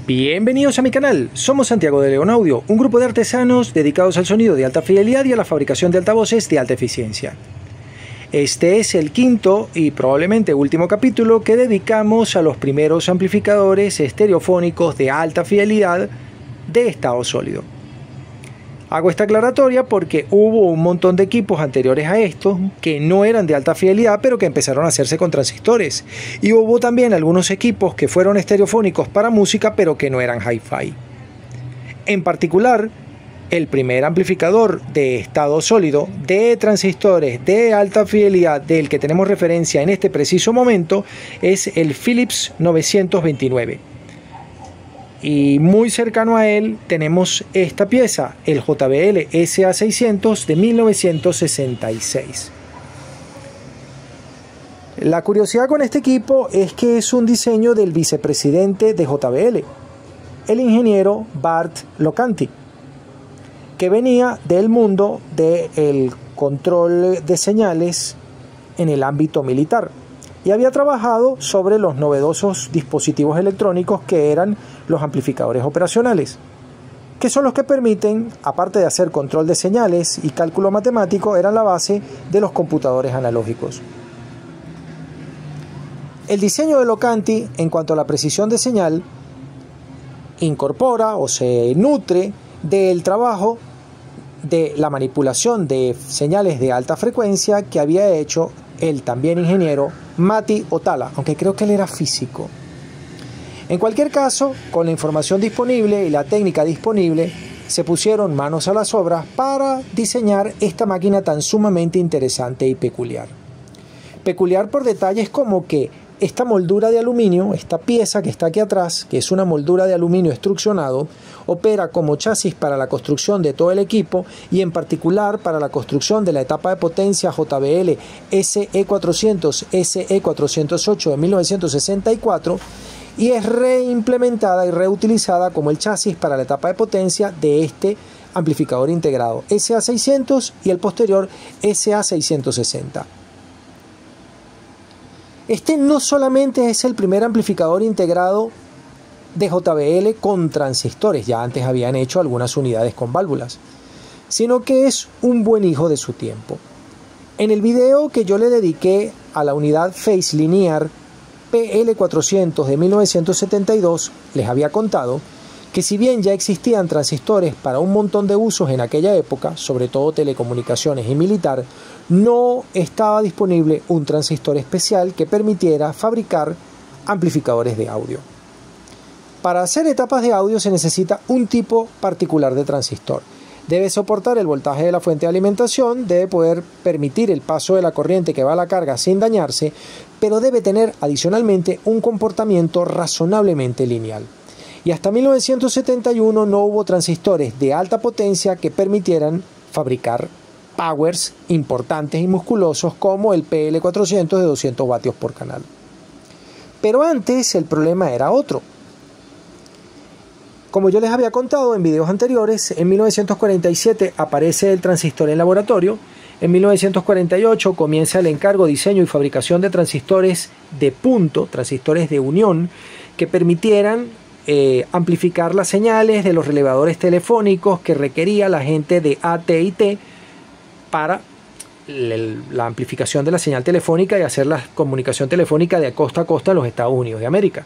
Bienvenidos a mi canal, somos Santiago de León Audio, un grupo de artesanos dedicados al sonido de alta fidelidad y a la fabricación de altavoces de alta eficiencia. Este es el quinto y probablemente último capítulo que dedicamos a los primeros amplificadores estereofónicos de alta fidelidad de estado sólido. Hago esta aclaratoria porque hubo un montón de equipos anteriores a estos que no eran de alta fidelidad pero que empezaron a hacerse con transistores, y hubo también algunos equipos que fueron estereofónicos para música pero que no eran hi-fi. En particular, el primer amplificador de estado sólido de transistores de alta fidelidad del que tenemos referencia en este preciso momento es el Philips 929. Y muy cercano a él tenemos esta pieza, el JBL SA600 de 1966. La curiosidad con este equipo es que es un diseño del vicepresidente de JBL, el ingeniero Bart Locanti, que venía del mundo del control de señales en el ámbito militar y había trabajado sobre los novedosos dispositivos electrónicos que eran los amplificadores operacionales, que son los que permiten, aparte de hacer control de señales y cálculo matemático, eran la base de los computadores analógicos. El diseño de Locanti, en cuanto a la precisión de señal, incorpora o se nutre del trabajo de la manipulación de señales de alta frecuencia que había hecho el también ingeniero Matti Otala, aunque creo que él era físico. En cualquier caso, con la información disponible y la técnica disponible, se pusieron manos a las obras para diseñar esta máquina tan sumamente interesante y peculiar. Peculiar por detalles como que esta moldura de aluminio, esta pieza que está aquí atrás, que es una moldura de aluminio extrusionado, opera como chasis para la construcción de todo el equipo y en particular para la construcción de la etapa de potencia JBL SE400 SE408 de 1964, y es reimplementada y reutilizada como el chasis para la etapa de potencia de este amplificador integrado SA600 y el posterior SA660. Este no solamente es el primer amplificador integrado de JBL con transistores, ya antes habían hecho algunas unidades con válvulas, sino que es un buen hijo de su tiempo. En el video que yo le dediqué a la unidad Phase Linear PL400 de 1972, les había contado que si bien ya existían transistores para un montón de usos en aquella época, sobre todo telecomunicaciones y militar, no estaba disponible un transistor especial que permitiera fabricar amplificadores de audio. Para hacer etapas de audio se necesita un tipo particular de transistor. Debe soportar el voltaje de la fuente de alimentación, debe poder permitir el paso de la corriente que va a la carga sin dañarse, pero debe tener adicionalmente un comportamiento razonablemente lineal. Y hasta 1971 no hubo transistores de alta potencia que permitieran fabricar powers importantes y musculosos como el PL400 de 200 vatios por canal. Pero antes el problema era otro. Como yo les había contado en videos anteriores, en 1947 aparece el transistor en laboratorio. En 1948 comienza el encargo, diseño y fabricación de transistores de punto, transistores de unión, que permitieran amplificar las señales de los relevadores telefónicos que requería la gente de AT&T para la amplificación de la señal telefónica y hacer la comunicación telefónica de costa a costa en los Estados Unidos de América.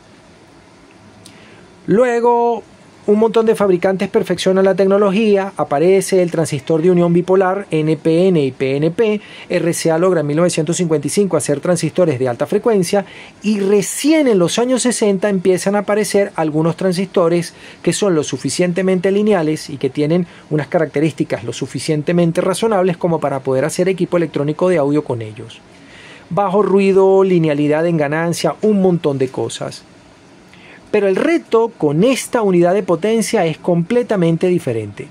Luego, un montón de fabricantes perfeccionan la tecnología, aparece el transistor de unión bipolar NPN y PNP, RCA logra en 1955 hacer transistores de alta frecuencia y recién en los años 60 empiezan a aparecer algunos transistores que son lo suficientemente lineales y que tienen unas características lo suficientemente razonables como para poder hacer equipo electrónico de audio con ellos. Bajo ruido, linealidad en ganancia, un montón de cosas. Pero el reto con esta unidad de potencia es completamente diferente.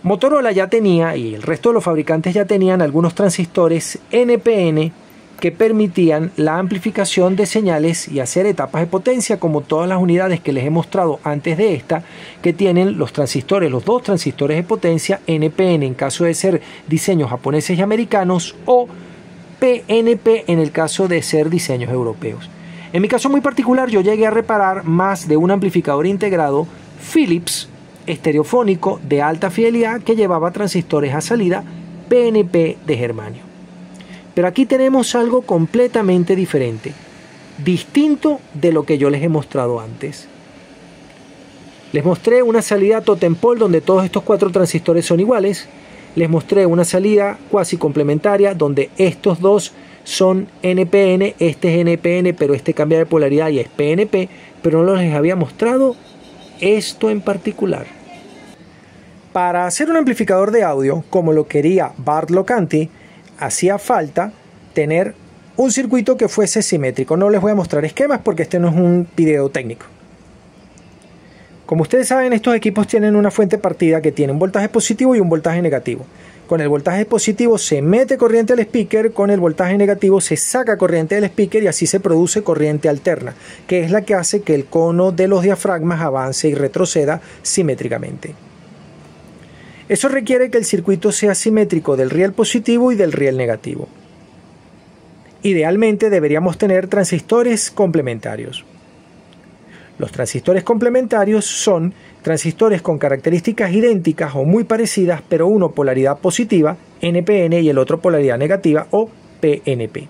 Motorola ya tenía, y el resto de los fabricantes ya tenían, algunos transistores NPN que permitían la amplificación de señales y hacer etapas de potencia, como todas las unidades que les he mostrado antes de esta, que tienen los transistores, los dos transistores de potencia NPN en caso de ser diseños japoneses y americanos, o PNP en el caso de ser diseños europeos. En mi caso muy particular, yo llegué a reparar más de un amplificador integrado Philips estereofónico de alta fidelidad que llevaba transistores a salida PNP de germanio. Pero aquí tenemos algo completamente diferente, distinto de lo que yo les he mostrado antes. Les mostré una salida totem pole donde todos estos 4 transistores son iguales. Les mostré una salida cuasi complementaria donde estos dos son NPN, este es NPN, pero este cambia de polaridad y es PNP, pero no les había mostrado esto en particular. Para hacer un amplificador de audio, como lo quería Bart Locanti, hacía falta tener un circuito que fuese simétrico. No les voy a mostrar esquemas porque este no es un video técnico. Como ustedes saben, estos equipos tienen una fuente partida que tiene un voltaje positivo y un voltaje negativo. Con el voltaje positivo se mete corriente al speaker, con el voltaje negativo se saca corriente del speaker y así se produce corriente alterna, que es la que hace que el cono de los diafragmas avance y retroceda simétricamente. Eso requiere que el circuito sea simétrico del riel positivo y del riel negativo. Idealmente deberíamos tener transistores complementarios. Los transistores complementarios son transistores con características idénticas o muy parecidas, pero uno polaridad positiva, NPN, y el otro polaridad negativa, o PNP.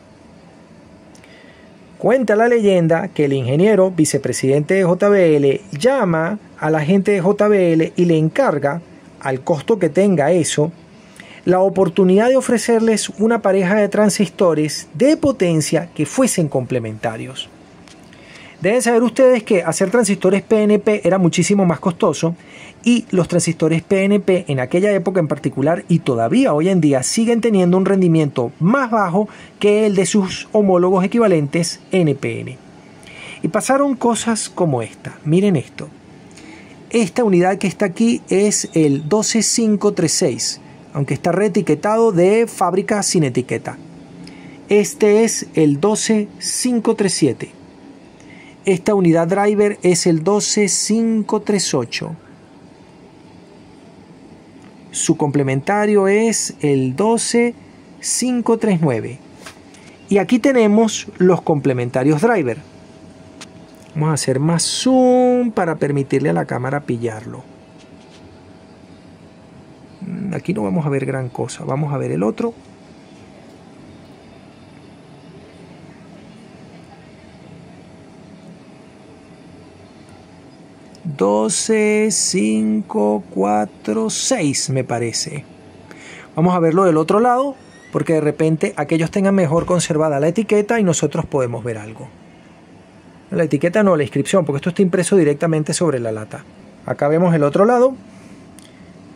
Cuenta la leyenda que el ingeniero vicepresidente de JBL llama a la gente de JBL y le encarga, al costo que tenga eso, la oportunidad de ofrecerles una pareja de transistores de potencia que fuesen complementarios. Deben saber ustedes que hacer transistores PNP era muchísimo más costoso y los transistores PNP en aquella época en particular y todavía hoy en día siguen teniendo un rendimiento más bajo que el de sus homólogos equivalentes NPN. Y pasaron cosas como esta. Miren esto. Esta unidad que está aquí es el 12536, aunque está reetiquetado de fábrica sin etiqueta. Este es el 12537. Esta unidad driver es el 12538. Su complementario es el 12539. Y aquí tenemos los complementarios driver. Vamos a hacer más zoom para permitirle a la cámara pillarlo. Aquí no vamos a ver gran cosa. Vamos a ver el otro. $12,546 me parece. Vamos a verlo del otro lado porque de repente aquellos tengan mejor conservada la etiqueta y nosotros podemos ver algo. La etiqueta no, la inscripción, porque esto está impreso directamente sobre la lata. Acá vemos el otro lado.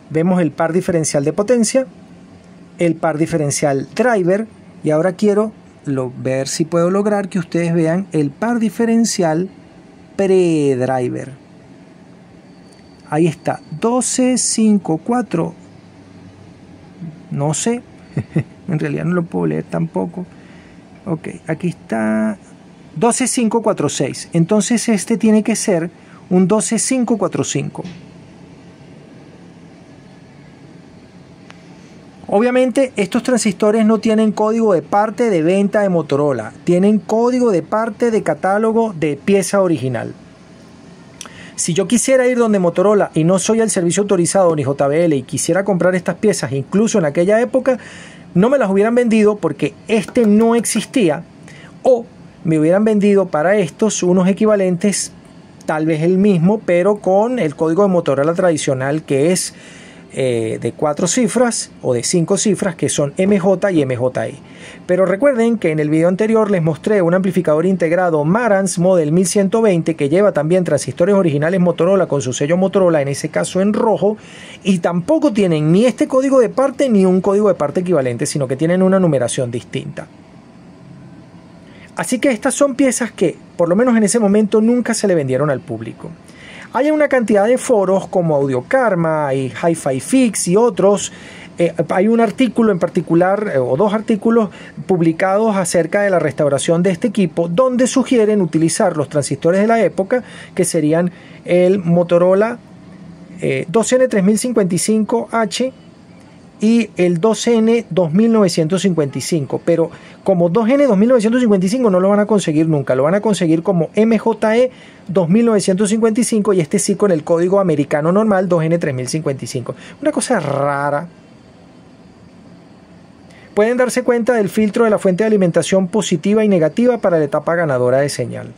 Vemos el par diferencial de potencia, el par diferencial driver, y ahora quiero ver si puedo lograr que ustedes vean el par diferencial pre-driver. Ahí está, 1254. No sé, en realidad no lo puedo leer tampoco. Ok, aquí está 12546. Entonces este tiene que ser un 12545. Obviamente estos transistores no tienen código de parte de venta de Motorola, tienen código de parte de catálogo de pieza original. Si yo quisiera ir donde Motorola y no soy el servicio autorizado ni JBL y quisiera comprar estas piezas, incluso en aquella época, no me las hubieran vendido porque este no existía, o me hubieran vendido para estos unos equivalentes, tal vez el mismo, pero con el código de Motorola tradicional que es de 4 cifras o de 5 cifras, que son MJ y MJE. Pero recuerden que en el video anterior les mostré un amplificador integrado Marantz Model 1120 que lleva también transistores originales Motorola con su sello Motorola, en ese caso en rojo, y tampoco tienen ni este código de parte ni un código de parte equivalente, sino que tienen una numeración distinta. Así que estas son piezas que, por lo menos en ese momento, nunca se le vendieron al público. Hay una cantidad de foros como Audio Karma y Hi-Fi Fix y otros. Hay un artículo en particular, o dos artículos publicados acerca de la restauración de este equipo, donde sugieren utilizar los transistores de la época, que serían el Motorola 2N3055H y el 2N 2955, pero como 2N 2955 no lo van a conseguir nunca, lo van a conseguir como MJE 2955 y este sí con el código americano normal 2N 3055. Una cosa rara. Pueden darse cuenta del filtro de la fuente de alimentación positiva y negativa para la etapa ganadora de señal.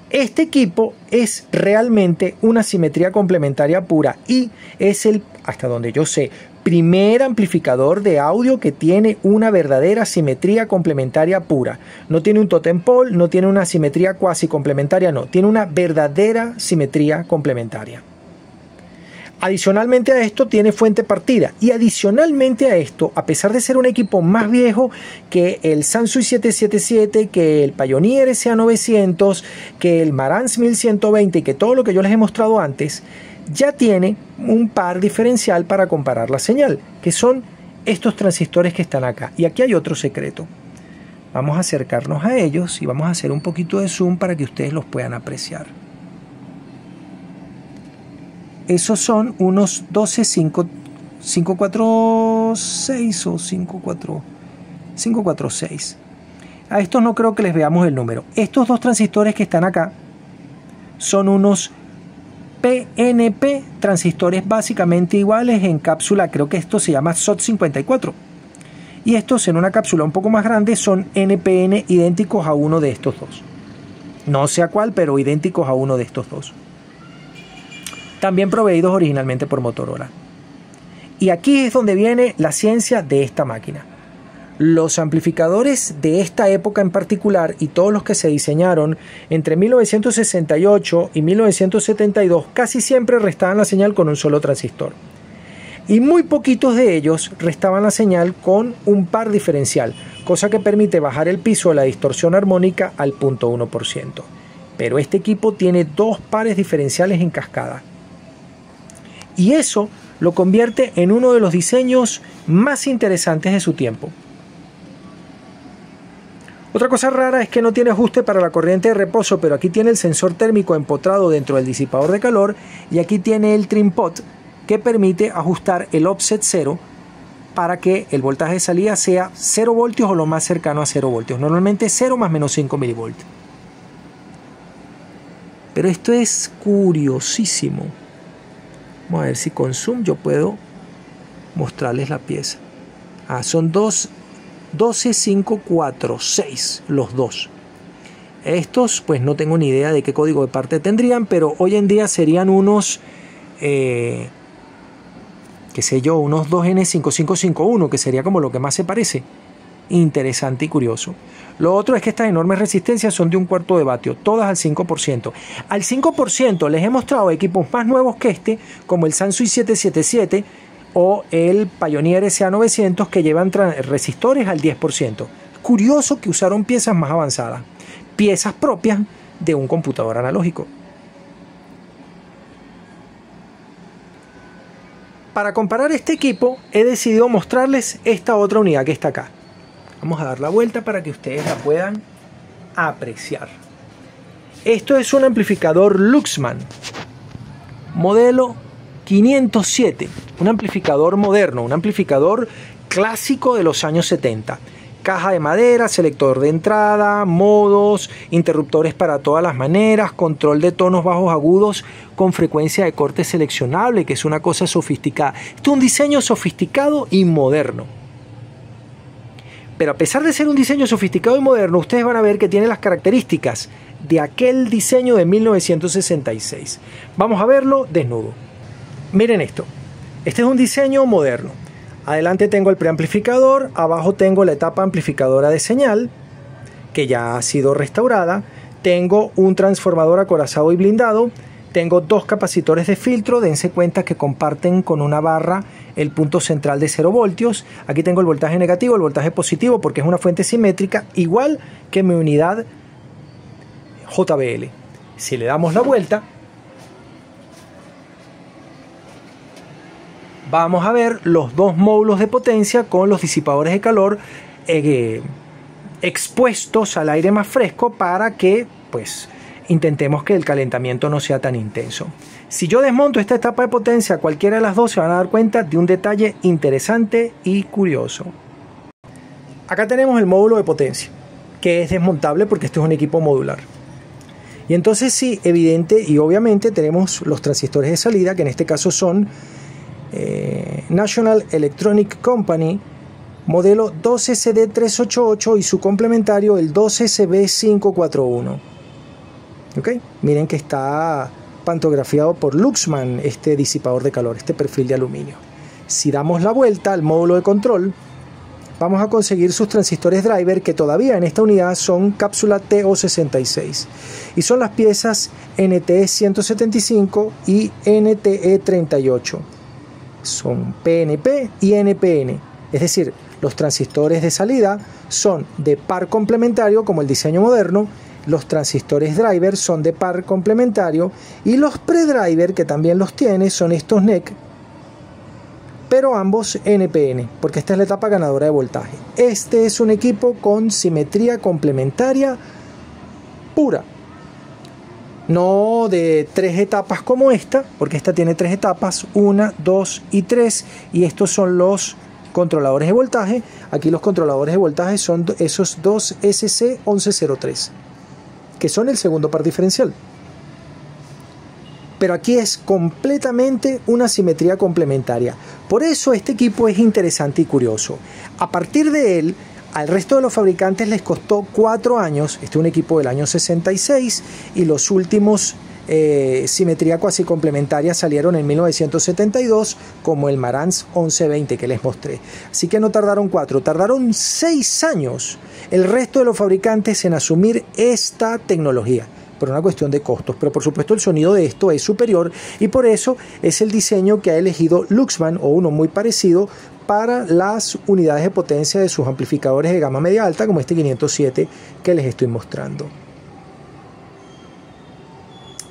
Este equipo es realmente una simetría complementaria pura y es el, hasta donde yo sé, primer amplificador de audio que tiene una verdadera simetría complementaria pura. No tiene un totem pole, no tiene una simetría cuasi complementaria, no, tiene una verdadera simetría complementaria. Adicionalmente a esto tiene fuente partida y adicionalmente a esto, a pesar de ser un equipo más viejo que el Sansui 777, que el Pioneer SA900, que el Marantz 1120 y que todo lo que yo les he mostrado antes, ya tiene un par diferencial para comparar la señal, que son estos transistores que están acá. Y aquí hay otro secreto. Vamos a acercarnos a ellos y vamos a hacer un poquito de zoom para que ustedes los puedan apreciar. Esos son unos 546 o 546. A estos no creo que les veamos el número. Estos dos transistores que están acá son unos PNP, transistores básicamente iguales en cápsula, creo que esto se llama SOT54. Y estos en una cápsula un poco más grande son NPN idénticos a uno de estos dos. No sé a cuál, pero idénticos a uno de estos dos. También proveídos originalmente por Motorola. Y aquí es donde viene la ciencia de esta máquina. Los amplificadores de esta época en particular y todos los que se diseñaron entre 1968 y 1972 casi siempre restaban la señal con un solo transistor. Y muy poquitos de ellos restaban la señal con un par diferencial, cosa que permite bajar el piso de la distorsión armónica al 0.1%. Pero este equipo tiene dos pares diferenciales en cascada. Y eso lo convierte en uno de los diseños más interesantes de su tiempo. Otra cosa rara es que no tiene ajuste para la corriente de reposo, pero aquí tiene el sensor térmico empotrado dentro del disipador de calor y aquí tiene el trim pot que permite ajustar el offset 0 para que el voltaje de salida sea 0 voltios o lo más cercano a 0 voltios. Normalmente 0 más menos 5 milivoltios. Pero esto es curiosísimo. Vamos a ver si con zoom yo puedo mostrarles la pieza. Son 12546 los dos. Estos pues no tengo ni idea de qué código de parte tendrían, pero hoy en día serían unos qué sé yo, unos 2N5551, que sería como lo que más se parece. Interesante y curioso. Lo otro es que estas enormes resistencias son de 1/4 de vatio, todas al 5%. Al 5% les he mostrado equipos más nuevos que este, como el Sansui 777 o el Pioneer SA900, que llevan resistores al 10%. Curioso que usaron piezas más avanzadas, piezas propias de un computador analógico. Para comparar este equipo, he decidido mostrarles esta otra unidad que está acá. Vamos a dar la vuelta para que ustedes la puedan apreciar. Esto es un amplificador Luxman, modelo 507, un amplificador moderno, un amplificador clásico de los años 70. Caja de madera, selector de entrada, modos, interruptores para todas las maneras, control de tonos bajos agudos con frecuencia de corte seleccionable, que es una cosa sofisticada. Esto es un diseño sofisticado y moderno. Pero a pesar de ser un diseño sofisticado y moderno, ustedes van a ver que tiene las características de aquel diseño de 1966. Vamos a verlo desnudo. Miren esto. Este es un diseño moderno. Adelante tengo el preamplificador, abajo tengo la etapa amplificadora de señal, que ya ha sido restaurada. Tengo un transformador acorazado y blindado. Tengo dos capacitores de filtro, dense cuenta que comparten con una barra el punto central de 0 voltios. Aquí tengo el voltaje negativo, el voltaje positivo, porque es una fuente simétrica, igual que mi unidad JBL. Si le damos la vuelta, vamos a ver los dos módulos de potencia con los disipadores de calor expuestos al aire más fresco para que pues intentemos que el calentamiento no sea tan intenso. Si yo desmonto esta etapa de potencia, cualquiera de las dos se van a dar cuenta de un detalle interesante y curioso. Acá tenemos el módulo de potencia, que es desmontable porque este es un equipo modular. Y entonces sí, evidente y obviamente tenemos los transistores de salida, que en este caso son National Electronic Company, modelo 2SD388 y su complementario el 2SB541. ¿Ok? Miren que está pantografiado por Luxman este disipador de calor, este perfil de aluminio. Si damos la vuelta al módulo de control, vamos a conseguir sus transistores driver, que todavía en esta unidad son cápsula TO66 y son las piezas NTE175 y NTE38. Son PNP y NPN, es decir, los transistores de salida son de par complementario como el diseño moderno, los transistores driver son de par complementario y los predriver, que también los tiene, son estos NEC, pero ambos NPN, porque esta es la etapa ganadora de voltaje. Este es un equipo con simetría complementaria pura, no de 3 etapas como esta, porque esta tiene 3 etapas, 1, 2 y 3, y estos son los controladores de voltaje. Aquí los controladores de voltaje son esos dos SC1103, que son el segundo par diferencial. Pero aquí es completamente una simetría complementaria. Por eso este equipo es interesante y curioso. A partir de él, al resto de los fabricantes les costó 4 años. Este es un equipo del año 66 y los últimos simetría cuasi complementaria salieron en 1972, como el Marantz 1120 que les mostré. Así que no tardaron 4, tardaron 6 años el resto de los fabricantes en asumir esta tecnología, por una cuestión de costos, pero por supuesto el sonido de esto es superior y por eso es el diseño que ha elegido Luxman, o uno muy parecido, para las unidades de potencia de sus amplificadores de gama media alta, como este 507 que les estoy mostrando.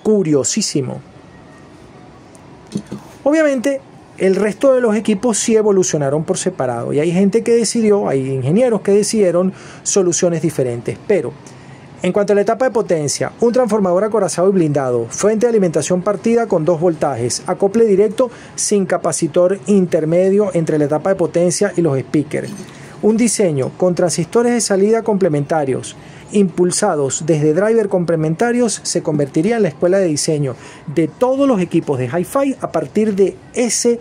Curiosísimo. Obviamente el resto de los equipos sí evolucionaron por separado y hay gente que decidió, hay ingenieros que decidieron soluciones diferentes, pero en cuanto a la etapa de potencia, un transformador acorazado y blindado, fuente de alimentación partida con 2 voltajes, acople directo sin capacitor intermedio entre la etapa de potencia y los speakers, un diseño con transistores de salida complementarios, impulsados desde driver complementarios, se convertiría en la escuela de diseño de todos los equipos de Hi-Fi a partir de ese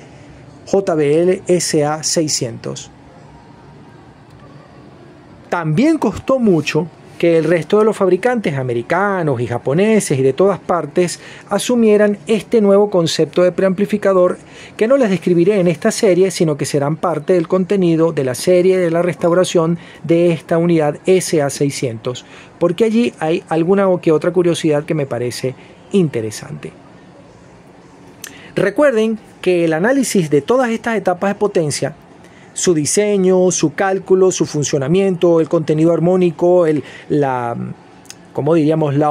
JBL SA600. También costó mucho que el resto de los fabricantes americanos y japoneses y de todas partes asumieran este nuevo concepto de preamplificador, que no les describiré en esta serie, sino que serán parte del contenido de la serie de la restauración de esta unidad SA600, porque allí hay alguna que otra curiosidad que me parece interesante. Recuerden que el análisis de todas estas etapas de potencia, su diseño, su cálculo, su funcionamiento, el contenido armónico, la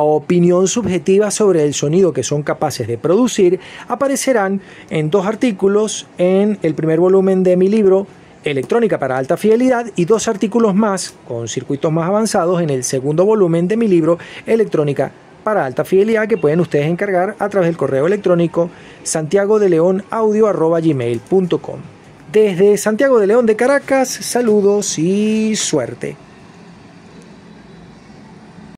opinión subjetiva sobre el sonido que son capaces de producir, aparecerán en 2 artículos en el primer volumen de mi libro Electrónica para alta fidelidad y 2 artículos más con circuitos más avanzados en el segundo volumen de mi libro Electrónica para alta fidelidad, que pueden ustedes encargar a través del correo electrónico santiagodeleonaudio@gmail.com. Desde Santiago de León de Caracas, saludos y suerte.